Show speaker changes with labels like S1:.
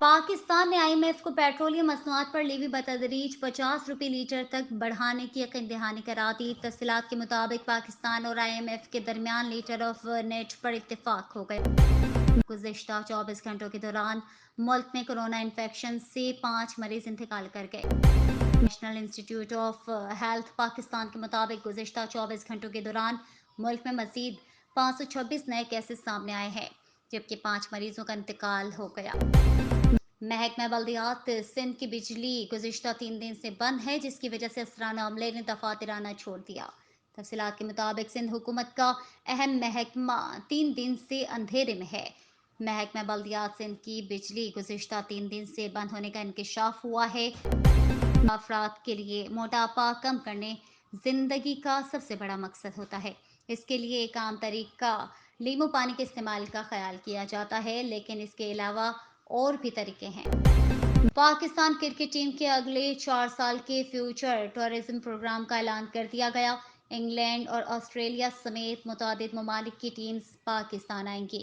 S1: पाकिस्तान ने आईएमएफ को पेट्रोलियम मसनूआत पर लेवी बतदरीज 50 रुपये लीटर तक बढ़ाने की यकीन दहानी करा दी। तफसीलात के मुताबिक पाकिस्तान और आईएमएफ के दरमियान लीटर ऑफ नेट पर इत्तेफाक हो गया। गुज़िश्ता 24 घंटों के दौरान मुल्क में कोरोना इन्फेक्शन से 5 मरीज इंतकाल कर गए। National institute of health Pakistan के मुताबिक गुज़िश्ता 24 घंटों के दौरान मुल्क में मजीद 526 नए केसेस सामने आए हैं, जबकि 5 मरीजों का इंतकाल हो गया। महकमा बल्दियात सिंध की बिजली गुज़िश्ता 3 दिन से बंद है, जिसकी वजह से असराना अमले ने दफातर आना छोड़ दिया। तफसीलात के मुताबिक सिंध हुकूमत का अहम महकमा 3 दिन से अंधेरे में है। महकमा बल्दियात सिंध की बिजली गुज़िश्ता 3 दिन से बंद होने का इंकशाफ हुआ है। अफराद के लिए मोटापा कम करने जिंदगी का सबसे बड़ा मकसद होता है। इसके लिए एक आम तरीका लीमू पानी के इस्तेमाल का ख्याल किया जाता है, लेकिन इसके अलावा और भी तरीके हैं। पाकिस्तान क्रिकेट टीम के अगले 4 साल के फ्यूचर टूरिज्म प्रोग्राम का ऐलान कर दिया गया। इंग्लैंड और ऑस्ट्रेलिया समेत मुतादिद ममालिक की टीम्स पाकिस्तान आएंगी।